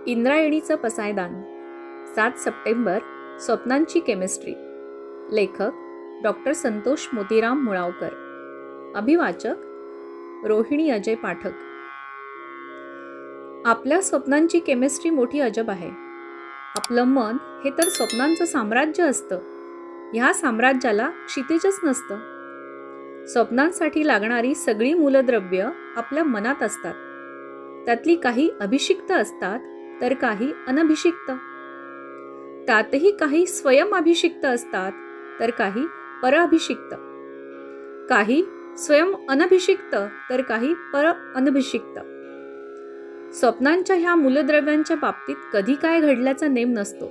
इंद्रायणीचं पसायदान 7 September स्वप्नांची chemistry. लेखक doctor Santosh Motiram Mulavkar. अभिवाचक Rohini Ajay Pathak. आपल्या स्वप्नांची chemistry मोठी अजब आहे. आपलं मन हे तर स्वप्नांचं साम्राज्य असतं. ह्या साम्राज्याला क्षितिजच नसतं. स्वप्नांसाठी लागणारी सगळी मूलद्रव्य आपल्या मनात असतात. त्यातली काही अभिषिक्त असतात तर काही अनभिषिक्त. त्यातही काही स्वयं अभिषिक्त असतात तर काही परअभिषिक्त. काही स्वयं अनभिषिक्त तर काही पर अनभिषिक्त. स्वप्नांच्या ह्या मूलद्रव्यांच्या बाबतीत कधी काय घडल्याचा नेम नसतो.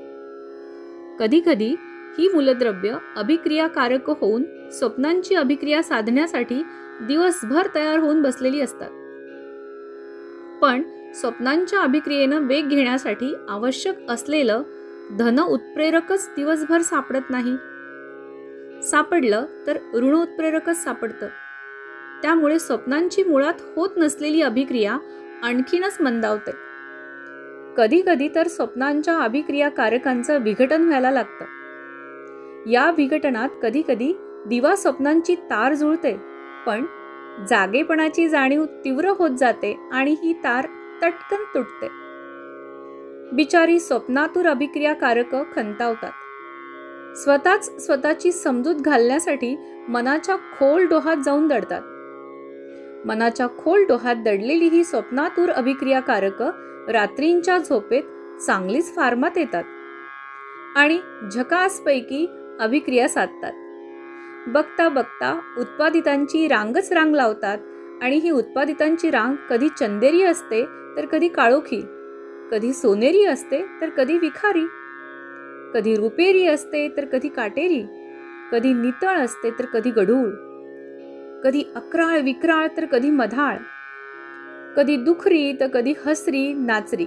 कधी कधी ही मूलद्रव्य अभिक्रियाकारक होऊन स्वप्नांची अभिक्रिया साधण्यासाठी दिवसभर तयार होऊन बसलेली असतात. पण स्वप्नांच्या अभिक्रियेनं वेग घेण्यासाठी आवश्यक असलेलं धन उत्प्रेरकच दिवसभर सापडत नाही. सापडलं तर ऋण उत्प्रेरकच सापडतं. त्यामुळे स्वप्नांची मुळात होत नसलेली अभिक्रिया आणखीनच मंदावते. कधी कधी तर स्वप्नांच्या अभिक्रियाकारकांचं विघटन व्हायला लागतं. या विघटनात कधी कधी दिवा स्वप्नांची तार जुळते, पण जागेपणाची जाणीव तीव्र होत जाते आणि ही तार तटकन तुटते. बिचारी स्वप्नातूर अभिक्रियाकारक खंतावतात. स्वतःच स्वतःची समजूत घालण्यासाठी मनाच्या खोल डोहात जाऊन दडतात. मनाच्या खोल डोहात दडलेली ही स्वप्नातूर अभिक्रियाकारक रात्रींच्या झोपेत चांगलीच फार्मात येतात आणि झकासपैकी अभिक्रिया साधतात. बघता बघता उत्पादितांची रांगच रांग लावतात आणि ही उत्पादितांची रांग कधी चंदेरी असते तर कधी काळोखी, कधी सोनेरी असते तर कधी विखारी, कधी रुपेरी असते तर कधी काटेरी, कधी नितळ असते तर कधी गढूळ, कधी अक्राळ विक्राळ तर कधी मधाळ, कधी दुखरी तर कधी हसरी नाचरी.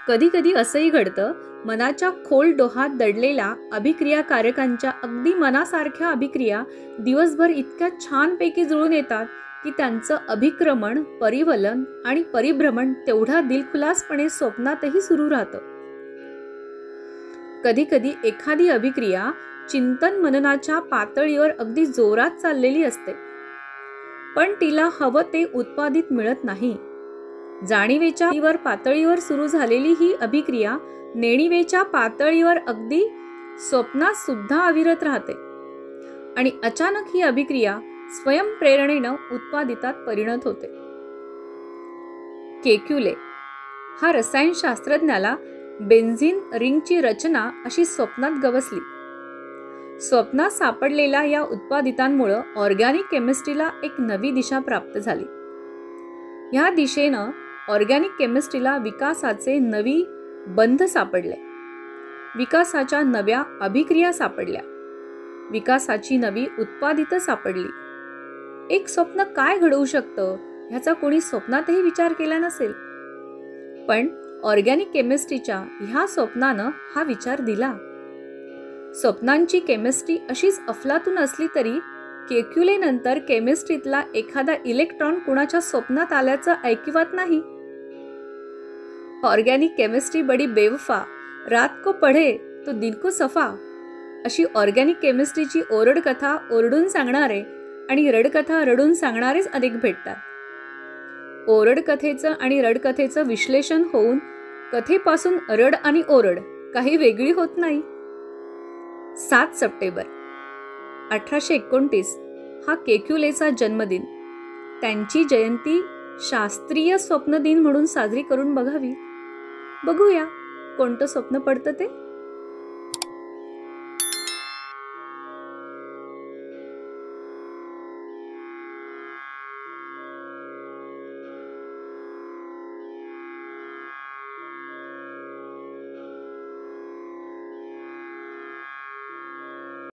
कधी कधी असंही घडतं, मनाच्या खोल डोहात दडलेल्या अभिक्रियाकारकांच्या अगदी मनासारख्या अभिक्रिया दिवसभर इतक्या छानपैकी जुळून येतात की त्यांचं अभिक्रमण, परिवलन आणि परिभ्रमण तेवढा दिलखुलासपणे स्वप्नातही सुरू राहतं. कधी कधी एखादी अभिक्रिया चिंतन मननाच्या पातळीवर अगदी जोरात चाललेली असते, पण तिला हवं ते उत्पादित मिळत नाही. जाणीवेच्या पातळीवर सुरू झालेली ही अभिक्रिया नेणिवेच्या पातळीवर अगदी स्वप्नात सुद्धा अविरत राहते आणि अचानक ही अभिक्रिया स्वयंप्रेरणेनं उत्पादितात परिणत होते. केक्युले हा रसायनशास्त्रज्ञाला बेन्झीन रिंगची रचना अशी स्वप्नात गवसली. स्वप्नात सापडलेल्या या उत्पादितांमुळे ऑर्गॅनिक केमिस्ट्रीला एक नवी दिशा प्राप्त झाली. ह्या दिशेनं ऑर्गॅनिक केमिस्ट्रीला विकासाचे नवी बंध सापडले. विकासाच्या नव्या अभिक्रिया सापडल्या. विकासाची नवी उत्पादितं सापडली. एक स्वप्न काय घडवू शकतं ह्याचा कोणी स्वप्नातही विचार केला नसेल, पण ऑर्गॅनिक केमिस्ट्रीच्या ह्या स्वप्नानं हा विचार दिला. स्वप्नांची केमिस्ट्री अशीच अफलातून असली तरी केक्युले नंतर केमिस्ट्रीतला एखादा इलेक्ट्रॉन कुणाच्या स्वप्नात आल्याचं ऐकिवात नाही. ऑर्गॅनिक केमिस्ट्री बडी बेवफा, रात को पढे तो दिन को सफा अशी ऑर्गॅनिक केमिस्ट्रीची ओरडकथा ओरडून सांगणारे आणि रडकथा रडून सांगणारेच अनेक भेटतात. ओरडकथेचं आणि रडकथेचं विश्लेषण होऊन कथेपासून रड आणि ओरड काही वेगळी होत नाही. 7 सप्टेंबर 1829 हा केक्युलेचा जन्मदिन. त्यांची जयंती शास्त्रीय स्वप्न दिन म्हणून साजरी करून बघावी. बघूया कोणतं स्वप्न पडतं ते.